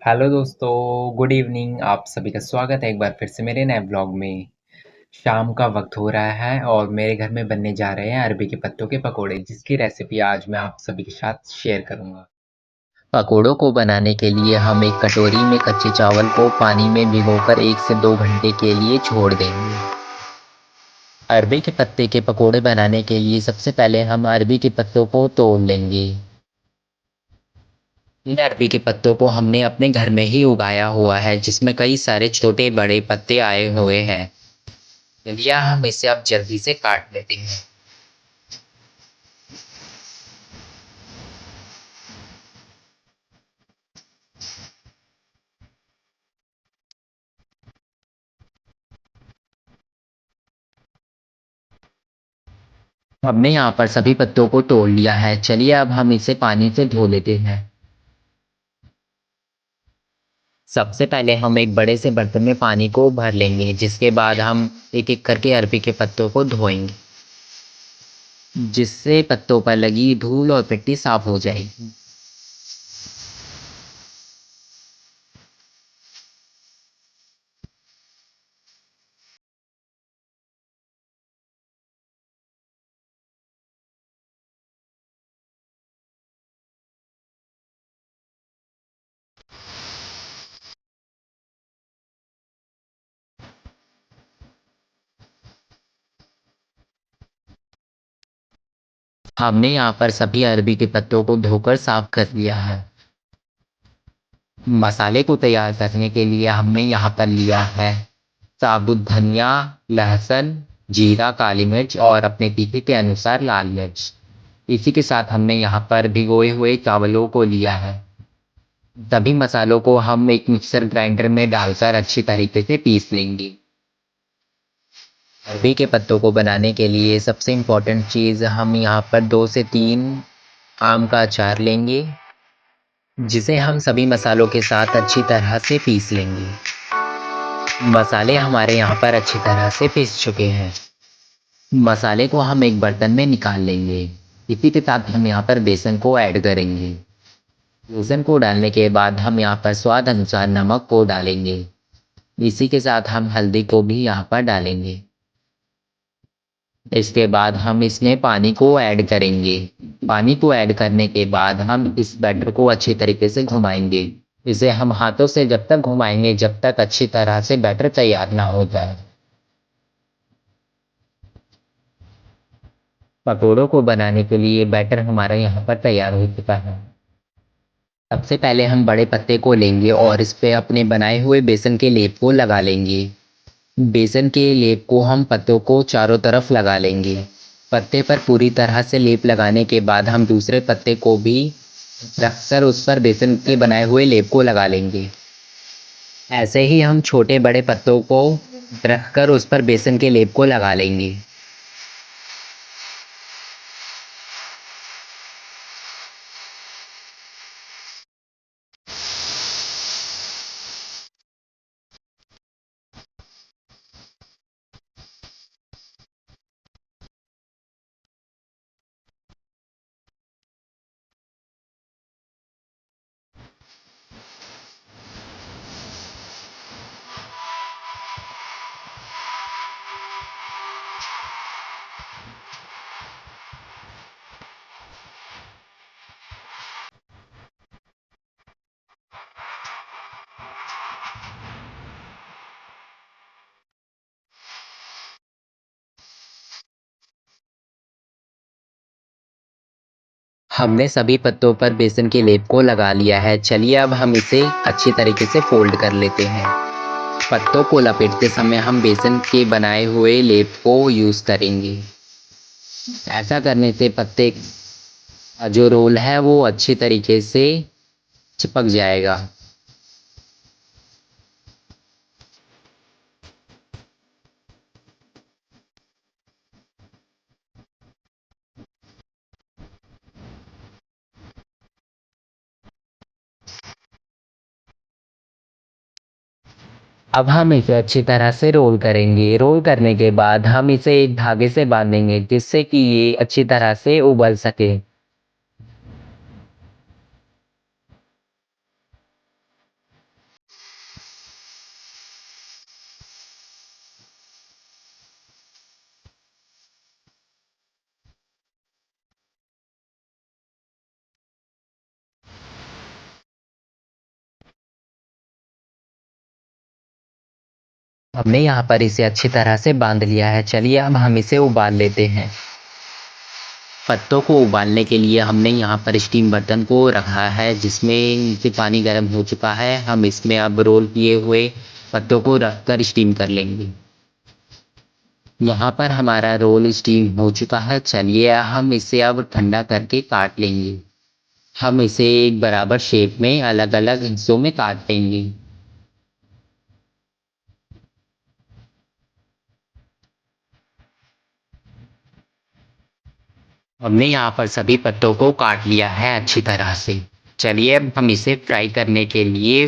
Hello दोस्तों, good evening. आप सभी का स्वागत है एक बार फिर से मेरे नए ब्लॉग में। शाम का वक्त हो रहा है और मेरे घर में बनने जा रहे हैं अरबी के पत्तों के पकोड़े, जिसकी रेसिपी आज मैं आप सभी के साथ शेयर करूंगा। पकोड़ों को बनाने के लिए हम एक कटोरी में कच्चे चावल को पानी में भिगोकर 1 से 2 घंटे के लिए छोड़ देंगे। अरबी के पत्ते के पकोड़े बनाने के लिए सबसे पहले हम अरबी के पत्तों को तोड़ लेंगे। इन अरबी के पत्तों को हमने अपने घर में ही उगाया हुआ है, जिसमें कई सारे छोटे बड़े पत्ते आए हुए हैं। चलिए हम इसे अब जल्दी से काट लेते हैं। हमने यहाँ पर सभी पत्तों को तोड़ लिया है। चलिए अब हम इसे पानी से धो लेते हैं। सबसे पहले हम एक बड़े से बर्तन में पानी को भर लेंगे, जिसके बाद हम एक एक करके अरबी के पत्तों को धोएंगे, जिससे पत्तों पर लगी धूल और मिट्टी साफ हो जाएगी। हमने यहाँ पर सभी अरबी के पत्तों को धोकर साफ कर लिया है। मसाले को तैयार करने के लिए हमने यहाँ पर लिया है साबुत धनिया, लहसुन, जीरा, काली मिर्च और अपने तीखे के अनुसार लाल मिर्च। इसी के साथ हमने यहाँ पर भिगोए हुए चावलों को लिया है। सभी मसालों को हम एक मिक्सर ग्राइंडर में डालकर अच्छी तरीके से पीस लेंगे। अरबी के पत्तों को बनाने के लिए सबसे इम्पोर्टेंट चीज़, हम यहाँ पर 2 से 3 आम का अचार लेंगे, जिसे हम सभी मसालों के साथ अच्छी तरह से पीस लेंगे। मसाले हमारे यहाँ पर अच्छी तरह से पीस चुके हैं। मसाले को हम एक बर्तन में निकाल लेंगे। इसी के साथ हम यहाँ पर बेसन को ऐड करेंगे। बेसन को डालने के बाद हम यहाँ पर स्वाद अनुसार नमक को डालेंगे। इसी के साथ हम हल्दी को भी यहाँ पर डालेंगे। इसके बाद हम इसमें पानी को ऐड करेंगे। पानी को ऐड करने के बाद हम इस बैटर को अच्छी तरीके से घुमाएंगे। इसे हम हाथों से जब तक घुमाएंगे जब तक अच्छी तरह से बैटर तैयार ना हो जाए। पकौड़ों को बनाने के लिए बैटर हमारा यहाँ पर तैयार हो चुका है। सबसे पहले हम बड़े पत्ते को लेंगे और इस पे अपने बनाए हुए बेसन के लेप को लगा लेंगे। बेसन के लेप को हम पत्तों को चारों तरफ लगा लेंगे। पत्ते पर पूरी तरह से लेप लगाने के बाद हम दूसरे पत्ते को भी रखकर उस पर बेसन के बनाए हुए लेप को लगा लेंगे। ऐसे ही हम छोटे बड़े पत्तों को रखकर उस पर बेसन के लेप को लगा लेंगे। हमने सभी पत्तों पर बेसन के लेप को लगा लिया है। चलिए अब हम इसे अच्छी तरीके से फोल्ड कर लेते हैं। पत्तों को लपेटते समय हम बेसन के बनाए हुए लेप को यूज़ करेंगे। ऐसा करने से पत्ते का जो रोल है वो अच्छी तरीके से चिपक जाएगा। अब हम इसे अच्छी तरह से रोल करेंगे। रोल करने के बाद हम इसे एक धागे से बांधेंगे, जिससे कि ये अच्छी तरह से उबल सके। हमने यहाँ पर इसे अच्छी तरह से बांध लिया है। चलिए अब हम इसे उबाल लेते हैं। पत्तों को उबालने के लिए हमने यहाँ पर स्टीम बर्तन को रखा है जिसमें नीचे पानी गर्म हो चुका है। हम इसमें अब रोल किए हुए पत्तों को रखकर स्टीम कर लेंगे। यहाँ पर हमारा रोल स्टीम हो चुका है। चलिए हम इसे अब ठंडा करके काट लेंगे। हम इसे एक बराबर शेप में अलग अलग हिस्सों में काट लेंगे। हमने यहाँ पर सभी पत्तों को काट लिया है अच्छी तरह से। चलिए अब हम इसे फ्राई करने के लिए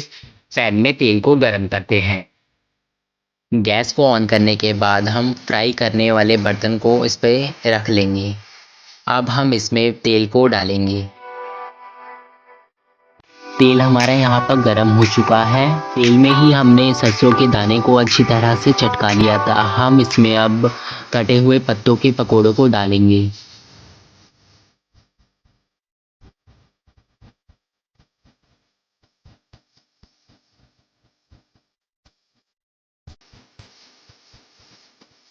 पैन में तेल को गर्म करते हैं। गैस को ऑन करने के बाद हम फ्राई करने वाले बर्तन को इस पे रख लेंगे। अब हम इसमें तेल को डालेंगे। तेल हमारा यहाँ पर गर्म हो चुका है। तेल में ही हमने सरसों के दाने को अच्छी तरह से चटका लिया था। हम इसमें अब कटे हुए पत्तों के पकोड़ों को डालेंगे।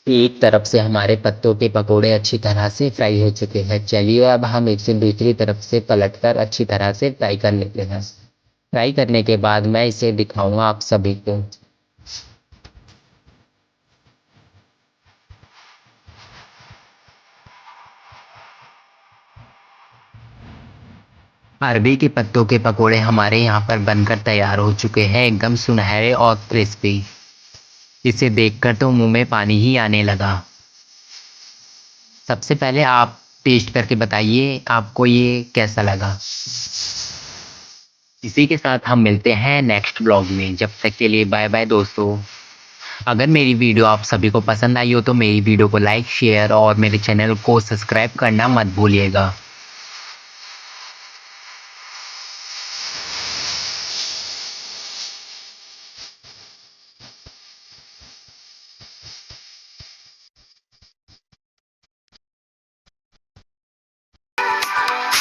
एक तरफ से हमारे पत्तों के पकोड़े अच्छी तरह से फ्राई हो चुके हैं। चलिए अब हम इसे दूसरी तरफ से पलटकर अच्छी तरह से फ्राई कर लेते हैं। फ्राई करने के बाद मैं इसे दिखाऊंगा आप सभी को। अरबी के पत्तों के पकोड़े हमारे यहाँ पर बनकर तैयार हो चुके हैं, एकदम सुनहरे और क्रिस्पी। इसे देखकर तो मुंह में पानी ही आने लगा। सबसे पहले आप टेस्ट करके बताइए आपको ये कैसा लगा। इसी के साथ हम मिलते हैं नेक्स्ट ब्लॉग में। जब तक के लिए बाय बाय दोस्तों। अगर मेरी वीडियो आप सभी को पसंद आई हो तो मेरी वीडियो को लाइक शेयर और मेरे चैनल को सब्सक्राइब करना मत भूलिएगा।